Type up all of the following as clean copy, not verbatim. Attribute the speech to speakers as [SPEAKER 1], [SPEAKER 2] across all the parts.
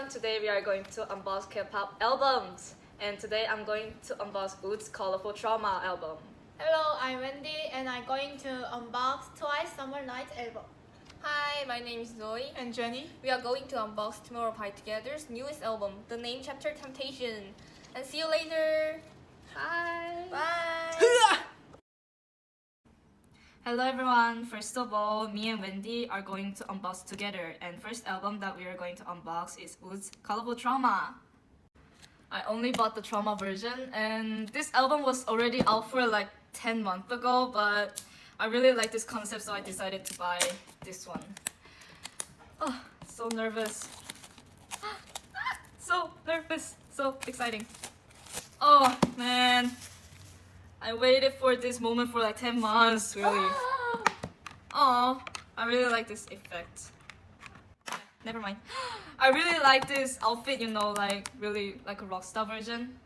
[SPEAKER 1] everyone, today we are going to unbox K-pop albums. And today I'm going to unbox WOODZ Colorful Trauma album.
[SPEAKER 2] Hello, I'm Wendy and I'm going to unbox Twice Summer Night album.
[SPEAKER 3] Hi, my name is Zoe
[SPEAKER 2] And Jenny.
[SPEAKER 3] We are going to unbox Tomorrow Pie Together's newest album, The Name Chapter Temptation. And see you later!
[SPEAKER 1] Hi!
[SPEAKER 3] Bye!
[SPEAKER 1] Hello everyone, first of all, me and Wendy are going to unbox together. And first album that we are going to unbox is WOODZ Colorful Trauma. I only bought the Trauma version and this album was already out for like 10 months ago, but I really like this concept, so I decided to buy this one. Oh, so nervous. So nervous, so exciting. Oh man, I waited for this moment for like 10 months, really. Oh, I really like this effect. Never mind. I really like this outfit, you know, like really like a rockstar version.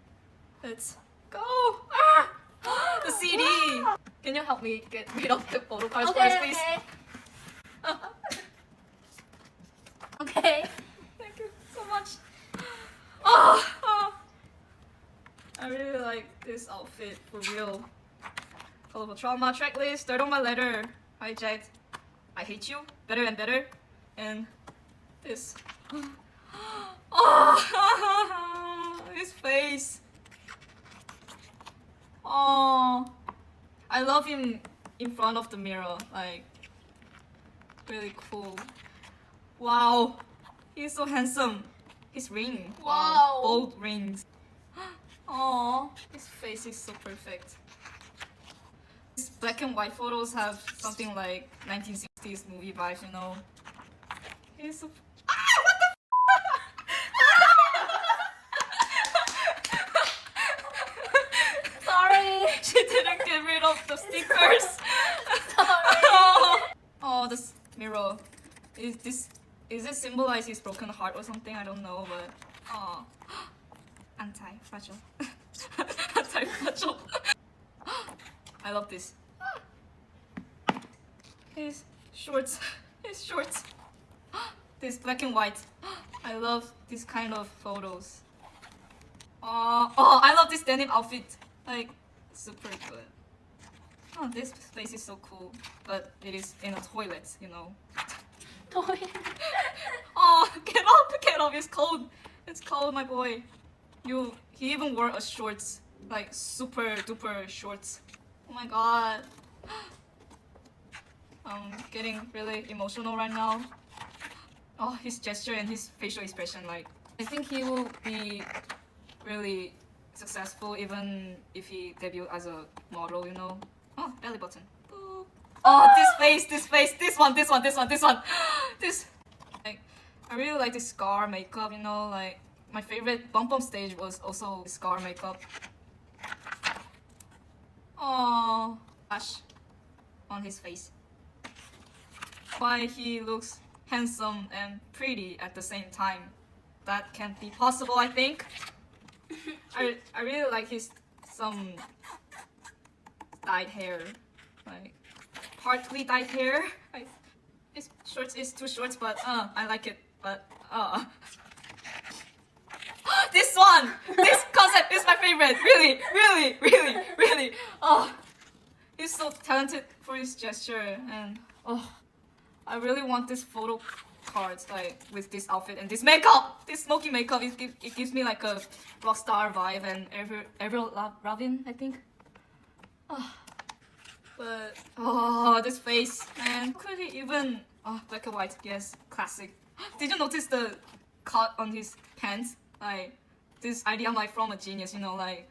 [SPEAKER 1] Let's go! Ah! The CD! Can you help me get rid of the photo cards first, please?
[SPEAKER 2] Okay.
[SPEAKER 1] Thank you so much. Oh! I really like this outfit, for real. Colorful Trauma tracklist, third on my letter. Hi Jack, I hate you, better and better. And this. Oh, his face. Oh, I love him in front of the mirror, like really cool. Wow, he's so handsome. His ring,
[SPEAKER 2] Wow.
[SPEAKER 1] bold rings. Oh, his face is so perfect. These black and white photos have something like 1960s movie vibes, you know. He's so... Ah! What the
[SPEAKER 2] Sorry.
[SPEAKER 1] She didn't get rid of the stickers.
[SPEAKER 2] Sorry.
[SPEAKER 1] Oh, this mirror. Is it symbolize his broken heart or something? I don't know, but oh, anti-fragile. Anti-fragile. I love this. His shorts. His shorts. This black and white. I love this kind of photos. Oh, I love this denim outfit. Like, super good. Oh, this place is so cool, but it is in a toilet, you know.
[SPEAKER 2] Toy.
[SPEAKER 1] Oh, get up, it's cold. It's cold, my boy. He even wore a shorts, like super duper shorts. Oh my god. I'm getting really emotional right now. Oh, his gesture and his facial expression, like, I think he will be really successful even if he debut as a model, you know. Oh, belly button. Ooh. Oh, this one. This, like, I really like this scar makeup, you know, like, my favorite bump stage was also scar makeup. Oh, ash on his face. Why he looks handsome and pretty at the same time. That can't be possible, I think. I really like some dyed hair, like partly dyed hair. His shorts is too short, but I like it. But this concept is my favorite. Really. Oh, he's so talented for his gesture, and oh, I really want this photo cards like with this outfit and this makeup, this smoky makeup. It gives me like a rock star vibe and Avril Lavigne, I think. Oh, but oh, this face, man, could he even? Oh, black and white, yes, classic. Did you notice the cut on his pants? Like this idea, like from a genius, you know, like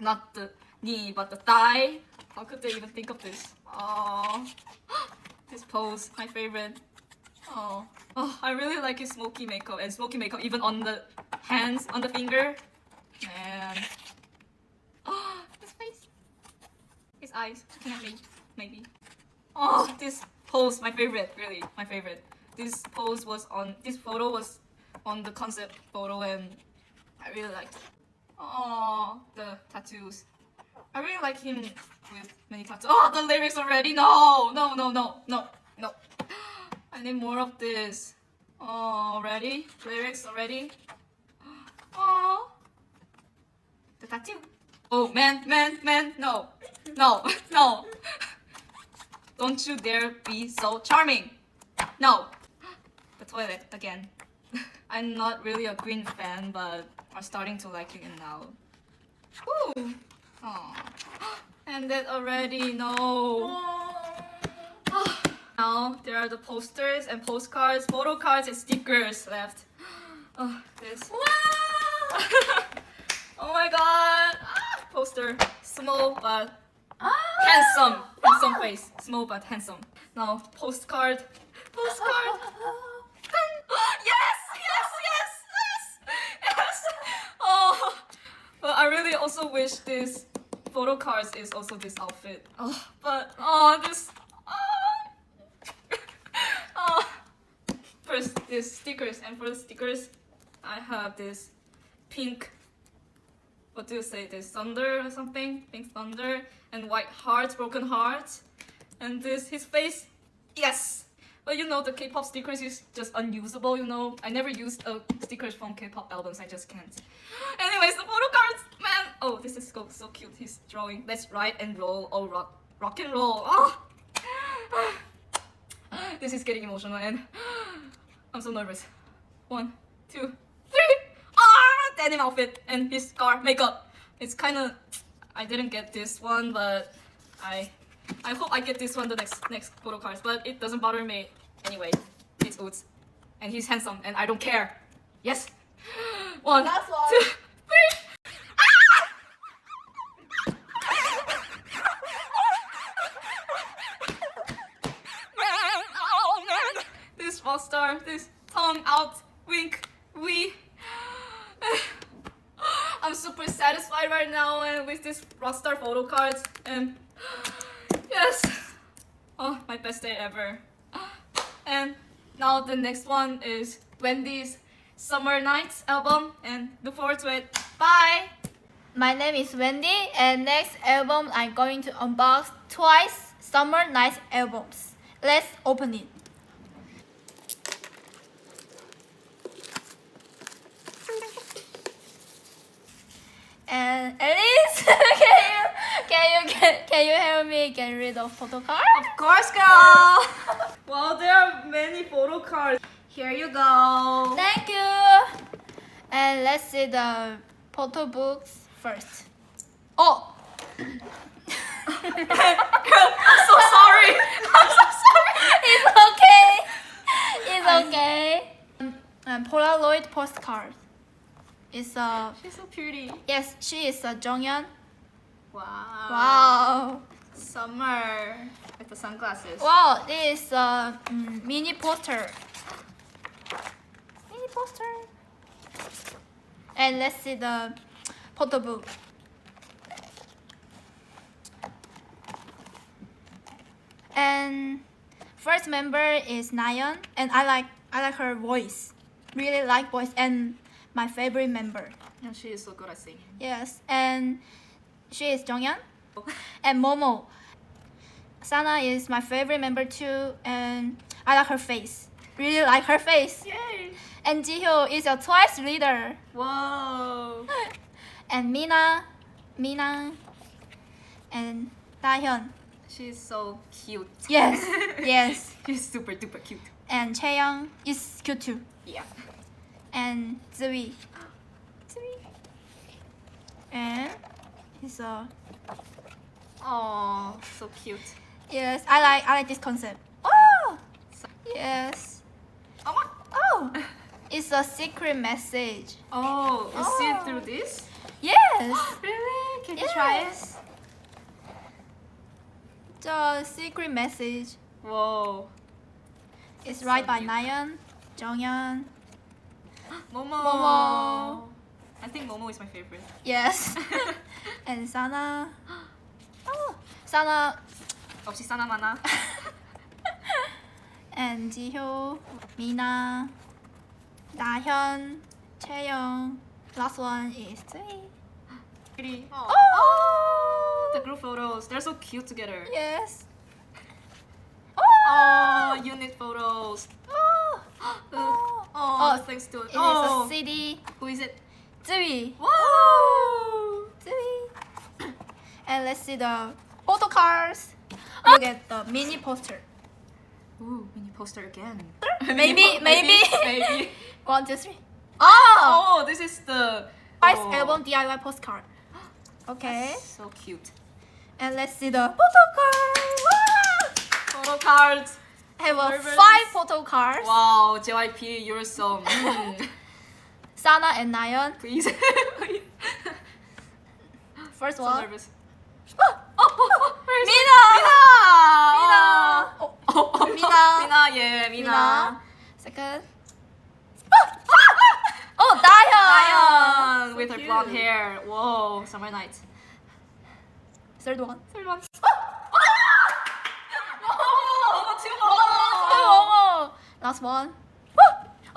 [SPEAKER 1] not the knee but the thigh. How could they even think of this? Oh, this pose, my favorite. Oh, I really like his smoky makeup and smoky makeup even on the hands, on the finger. Man. Oh, his face. His eyes. Cannot be, maybe. Oh, this pose, my favorite, really, my favorite. This photo was on the concept photo and I really liked it. Oh, the tattoos. I really like him with many tattoos. Oh, the lyrics already. No. I need more of this. Oh, already? Lyrics already? Oh. The tattoo. Oh, man, no. No, no. Don't you dare be so charming. No. The toilet again. I'm not really a Green fan, but I'm starting to like it now. Woo. Oh. And that already, no. Now there are the posters and postcards, photo cards and stickers left. Oh, this.
[SPEAKER 2] Wow!
[SPEAKER 1] Oh my god! Poster. Small but handsome. Handsome face. Small but handsome. Now, postcard. Postcard. Yes! Yes! Yes! Yes! Yes! Oh! But I really also wish this photo cards is also this outfit. Oh, but this. Oh. First, this stickers, and for the stickers, I have this pink. What do you say? This thunder or something? Pink thunder and white hearts, broken hearts, and this his face. Yes. But you know the K-pop stickers is just unusable. You know I never used stickers from K-pop albums. I just can't. Anyways, the photo cards, man. Oh, this is so cute. He's drawing. Let's ride and roll. Oh, rock and roll. Oh. This is getting emotional and I'm so nervous. 1, 2, 3. Denim outfit and his scar makeup. It's kind of. I didn't get this one, but I hope I get this one the next photo cards. But it doesn't bother me anyway. It's WOODZ, and he's handsome, and I don't care. Yes. 1,
[SPEAKER 2] Last one.
[SPEAKER 1] 2, 3. Man, oh man, this rock star, this tongue out, wink, we. I'm super satisfied right now and with this rockstar photo cards and yes, oh my best day ever. And now the next one is Wendy's Summer Nights album and look forward to it. Bye.
[SPEAKER 2] My name is Wendy, and next album I'm going to unbox twice Summer Nights albums. Let's open it. And Alice, can you help me get rid of photo card?
[SPEAKER 1] Of course, girl. Well, there are many photo cards. Here you go.
[SPEAKER 2] Thank you. And let's see the photo books first. Oh.
[SPEAKER 1] Girl, I'm so sorry. I'm so sorry.
[SPEAKER 2] It's okay. It's okay. Polaroid postcard. It's a
[SPEAKER 1] She's so pretty.
[SPEAKER 2] yes. She is a Jonghyun.
[SPEAKER 1] Wow.
[SPEAKER 2] Wow.
[SPEAKER 1] Summer with the sunglasses.
[SPEAKER 2] Wow. This is a mini poster. Mini poster. And let's see the photo book. And first member is Nayeon, and I like her voice. Really like voice, and my favorite member.
[SPEAKER 1] And she is so good at singing.
[SPEAKER 2] Yes, and she is Jonghyun. And Momo. Sana is my favorite member too, and I like her face. Really like her face.
[SPEAKER 1] Yay!
[SPEAKER 2] And Jihyo is a Twice leader.
[SPEAKER 1] Whoa!
[SPEAKER 2] And Mina, and Dahyun.
[SPEAKER 1] She's so cute.
[SPEAKER 2] Yes, yes.
[SPEAKER 1] She's super duper cute.
[SPEAKER 2] And Chaeyoung is cute too.
[SPEAKER 1] Yeah.
[SPEAKER 2] And Ziwi. And he's a
[SPEAKER 1] Oh, so cute.
[SPEAKER 2] yes. I like this concept. Oh, yes.
[SPEAKER 1] Oh my.
[SPEAKER 2] Oh, it's a secret message.
[SPEAKER 1] Oh, you see it
[SPEAKER 2] Oh.
[SPEAKER 1] through this?
[SPEAKER 2] Yes.
[SPEAKER 1] Really? Can you try it?
[SPEAKER 2] Yes. The secret message
[SPEAKER 1] Whoa.
[SPEAKER 2] is
[SPEAKER 1] So
[SPEAKER 2] written by
[SPEAKER 1] cute.
[SPEAKER 2] Nayeon, Jonghyun.
[SPEAKER 1] Momo.
[SPEAKER 2] Momo.
[SPEAKER 1] I think Momo is my favorite.
[SPEAKER 2] Yes. And Sana. Oh, Sana.
[SPEAKER 1] 없이 사나마나.
[SPEAKER 2] And Jihyo, Mina, Dahyun, Chaeyoung. Last one is Ziwi.
[SPEAKER 1] Pretty.
[SPEAKER 2] Oh.
[SPEAKER 1] The group photos. They're so cute together.
[SPEAKER 2] Yes.
[SPEAKER 1] Oh, unit photos.
[SPEAKER 2] Oh.
[SPEAKER 1] Look. thanks to
[SPEAKER 2] It is a CD.
[SPEAKER 1] Who is it?
[SPEAKER 2] Zui.
[SPEAKER 1] Whoa!
[SPEAKER 2] Zui. And let's see the photo cards. Look at the mini poster.
[SPEAKER 1] Ooh, mini poster again.
[SPEAKER 2] Maybe.
[SPEAKER 1] Maybe.
[SPEAKER 2] 1, 2, 3. Oh!
[SPEAKER 1] Oh, this is the
[SPEAKER 2] Twice album DIY postcard. Okay.
[SPEAKER 1] So cute.
[SPEAKER 2] And let's see the photo card. Wow!
[SPEAKER 1] Photo cards.
[SPEAKER 2] I have a
[SPEAKER 1] Nervous.
[SPEAKER 2] 5 photo cards.
[SPEAKER 1] Wow, JYP, you're so
[SPEAKER 2] Sana and Nayeon.
[SPEAKER 1] please. Please.
[SPEAKER 2] First
[SPEAKER 1] So
[SPEAKER 2] one.
[SPEAKER 1] nervous.
[SPEAKER 2] Mina!
[SPEAKER 1] Mina.
[SPEAKER 2] Oh,
[SPEAKER 1] Oh,
[SPEAKER 2] Mina.
[SPEAKER 1] Mina, yeah, Mina.
[SPEAKER 2] Mina. Second. Oh, Dahyun.
[SPEAKER 1] Dayan with her
[SPEAKER 3] cute.
[SPEAKER 1] blonde hair. Whoa, summer night.
[SPEAKER 2] Third one.
[SPEAKER 1] Third one.
[SPEAKER 2] Oh, last one.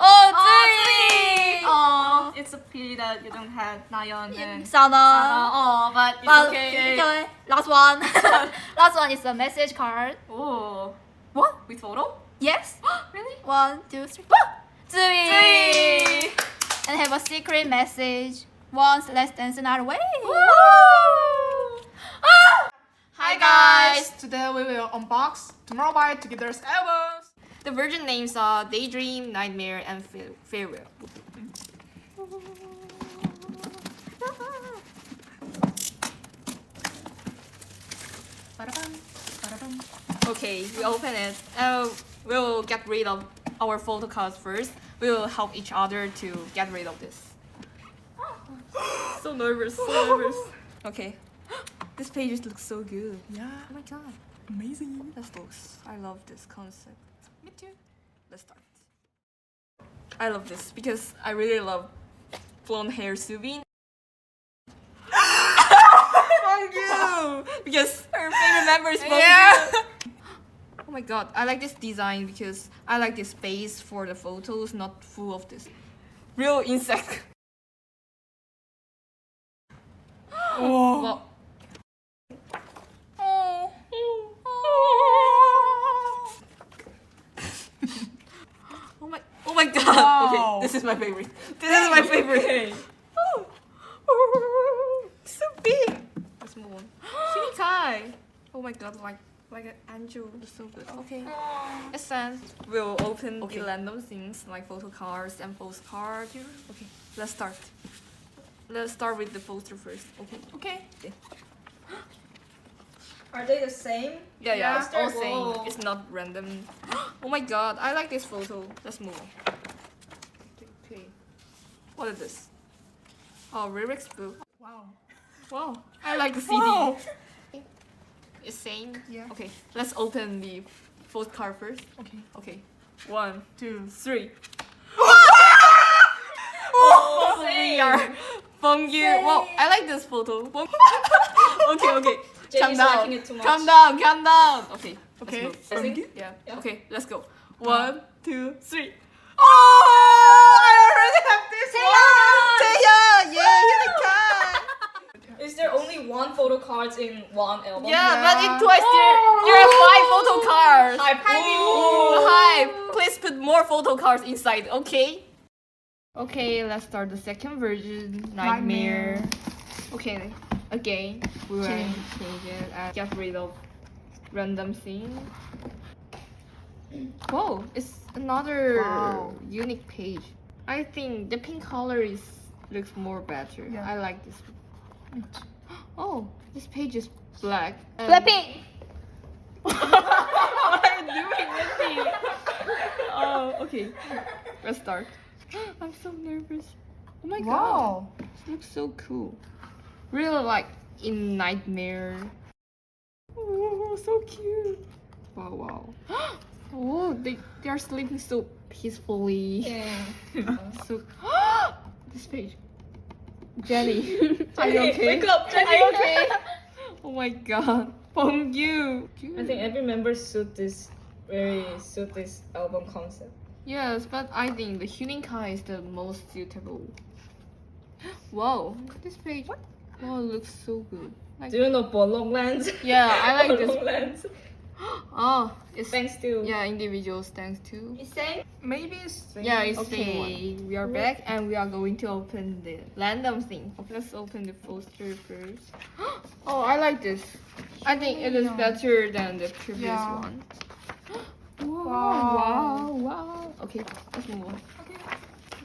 [SPEAKER 2] Oh, Zui.
[SPEAKER 1] Oh, it's a pity that you don't have Nayeon and
[SPEAKER 2] Sana.
[SPEAKER 1] Oh, but it's
[SPEAKER 2] But
[SPEAKER 1] okay.
[SPEAKER 2] okay. Last one. Last one is a message card.
[SPEAKER 1] Oh,
[SPEAKER 2] What?
[SPEAKER 1] with photo?
[SPEAKER 2] Yes.
[SPEAKER 1] Really?
[SPEAKER 2] 1, 2, 3. Zui.
[SPEAKER 1] Three.
[SPEAKER 2] And have a secret message. Once, let's dance another way.
[SPEAKER 1] Hi guys! Today we will unbox Tomorrow by Together's albums.
[SPEAKER 3] The version names are Daydream, Nightmare, and Farewell. Okay, we open it. We'll get rid of our photo cards first. We will help each other to get rid of this. So nervous, so nervous. Okay. This page looks so good.
[SPEAKER 1] Yeah,
[SPEAKER 3] Oh my god.
[SPEAKER 1] amazing.
[SPEAKER 3] Let's looks. I love this concept.
[SPEAKER 1] Me too.
[SPEAKER 3] Let's start. I love this because I really love blonde hair Subin. Thank you! Because her favorite member is Bong
[SPEAKER 1] Yeah.
[SPEAKER 3] Oh my god, I like this design because I like the space for the photos, not full of this real insect.
[SPEAKER 1] Oh.
[SPEAKER 3] Well, oh my god!
[SPEAKER 1] Wow.
[SPEAKER 3] Okay, this is my favorite. This is my favorite. So big. Let's move on. Shinikai. Oh my god, like an angel. It's so good. Okay. Essence. We'll open the random things like photo cards and postcards. Okay, let's start. Let's start with the poster first. Okay.
[SPEAKER 1] Okay.
[SPEAKER 3] Are they the same? Yeah,
[SPEAKER 1] Yeah.
[SPEAKER 3] it's all
[SPEAKER 1] Whoa.
[SPEAKER 3] same. It's not random. Oh my god, I like this photo. Let's move on. Okay. What is this? Oh, lyrics book.
[SPEAKER 1] Wow.
[SPEAKER 3] Wow. I like the CD.
[SPEAKER 1] Wow.
[SPEAKER 3] It's same?
[SPEAKER 1] Yeah.
[SPEAKER 3] Okay, let's open the postcard first.
[SPEAKER 1] Okay.
[SPEAKER 3] Okay. 1, 2, 3.
[SPEAKER 1] Oh,
[SPEAKER 3] We are from you. Wow, I like this photo. Okay. Calm
[SPEAKER 1] Jamie's
[SPEAKER 3] down.
[SPEAKER 1] liking it too much.
[SPEAKER 3] Calm down. Okay. Let's
[SPEAKER 1] Okay.
[SPEAKER 3] move.
[SPEAKER 1] Thank you.
[SPEAKER 3] Yeah.
[SPEAKER 1] Yeah.
[SPEAKER 3] Okay, let's go. 1, 2, 3.
[SPEAKER 1] Oh, I already have this one.
[SPEAKER 3] Yeah,
[SPEAKER 1] Is there only one photo cards in one album?
[SPEAKER 3] Yeah, but in
[SPEAKER 1] Yeah.
[SPEAKER 3] Twice there are 5 photo cards.
[SPEAKER 1] Hype.
[SPEAKER 3] Ooh, hype. Please put more photo cards inside, okay? Okay, let's start the second version, Nightmare. Okay, again, we will change it and get rid of random things. Whoa, it's another
[SPEAKER 1] Wow.
[SPEAKER 3] unique page. I think the pink color looks more better.
[SPEAKER 1] Yeah.
[SPEAKER 3] I like this. Oh, this page is black.
[SPEAKER 2] Blackpink.
[SPEAKER 3] What are you doing, Mindy? Oh, okay. Let's start. I'm so nervous. Oh my god.
[SPEAKER 1] Wow.
[SPEAKER 3] This looks so cool. Really like in Nightmare. Oh, so cute. Wow. Oh, they are sleeping so peacefully.
[SPEAKER 1] Yeah.
[SPEAKER 3] So this page. Jenny, are you okay?
[SPEAKER 1] Wake up, Jenny.
[SPEAKER 3] Are you okay? Oh my god. Bongyu.
[SPEAKER 1] I think every member suit this album concept.
[SPEAKER 3] Yes, but I think the Huninkai is the most suitable. Wow, this page. Wow, it looks so good. Like,
[SPEAKER 1] Do you know Bolonglands?
[SPEAKER 3] yeah, I like this.
[SPEAKER 1] Bolonglands.
[SPEAKER 3] Oh, it's
[SPEAKER 1] Thanks to
[SPEAKER 3] yeah, individuals thanks to.
[SPEAKER 2] It's same.
[SPEAKER 3] Maybe it's same.
[SPEAKER 4] Yeah, it's
[SPEAKER 3] okay. We are back and we are going to open the random thing. Okay, let's open the poster first. Oh, I like this. I think it is better than the previous
[SPEAKER 4] Yeah.
[SPEAKER 3] one. Wow. Okay, let's move on.
[SPEAKER 4] Okay.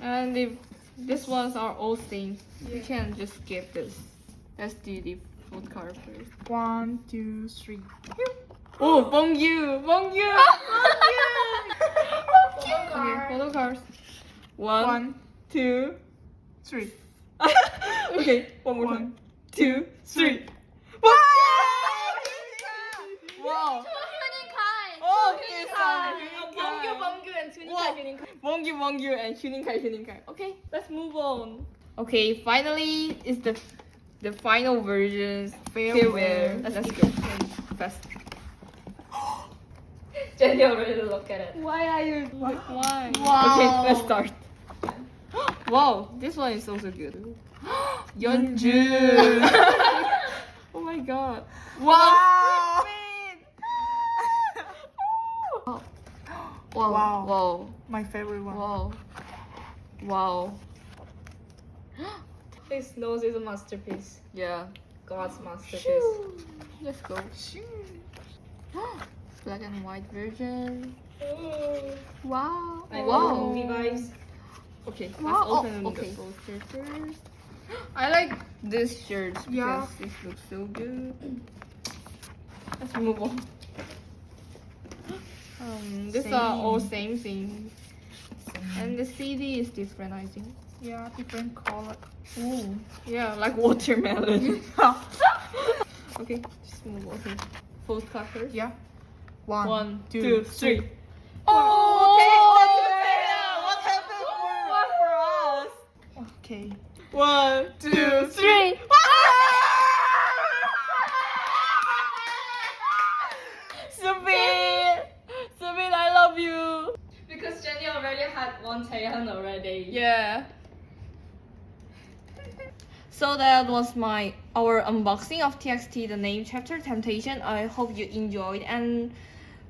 [SPEAKER 3] And these ones are all same. You can just skip this. Let's do the food card first.
[SPEAKER 4] 1, 2, 3.
[SPEAKER 3] Oh, bonjour. Okay, photo cards. 1, 2.
[SPEAKER 4] 3.
[SPEAKER 3] Okay, one more time.
[SPEAKER 4] 1,
[SPEAKER 3] 2, 3. Wow. Oh, this Bonjour and Huninkai. Okay, let's move on. Okay, finally is the final version. Farewell. Let's go. Fast.
[SPEAKER 1] Jenny already look at it.
[SPEAKER 3] Why are you? Why?
[SPEAKER 4] Wow.
[SPEAKER 3] Okay, let's start. Wow, this one is also good. Yeonjun. Oh my god.
[SPEAKER 4] Wow.
[SPEAKER 3] Wow. Wow.
[SPEAKER 4] My favorite one.
[SPEAKER 3] Wow.
[SPEAKER 1] His nose is a masterpiece.
[SPEAKER 3] Yeah.
[SPEAKER 1] God's masterpiece.
[SPEAKER 3] Let's go. Black and white version. Wow.
[SPEAKER 1] I love
[SPEAKER 3] Wow.
[SPEAKER 1] movie vibes.
[SPEAKER 3] Okay, let's
[SPEAKER 4] Wow.
[SPEAKER 3] open
[SPEAKER 4] Oh, okay.
[SPEAKER 3] the poster first. I like this shirt because
[SPEAKER 4] Yeah.
[SPEAKER 3] it looks so good. Let's move on. These are all same thing. And the CD is different, I think.
[SPEAKER 4] Yeah, different color.
[SPEAKER 3] Oh, yeah, like watermelon. Okay, just move on. Okay, postcard first.
[SPEAKER 4] Yeah.
[SPEAKER 3] 1, 2, 3.
[SPEAKER 4] Oh,
[SPEAKER 3] What happened for us?
[SPEAKER 4] okay.
[SPEAKER 3] 1, 2, 3. Subin, I love you.
[SPEAKER 1] Because Jenny already had one Taehyun already.
[SPEAKER 3] Yeah. So that was our unboxing of TXT, the name chapter Temptation. I hope you enjoyed and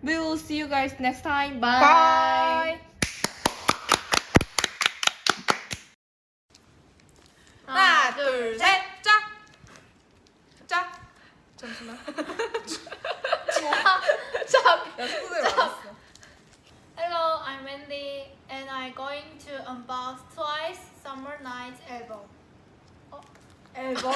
[SPEAKER 3] we will see you guys next time. Bye.
[SPEAKER 1] 하나, 둘, 셋, 짝! 짝! 잠시만.
[SPEAKER 2] Hello, I'm Wendy, and I'm going to unbox Twice Summer Night album. Album.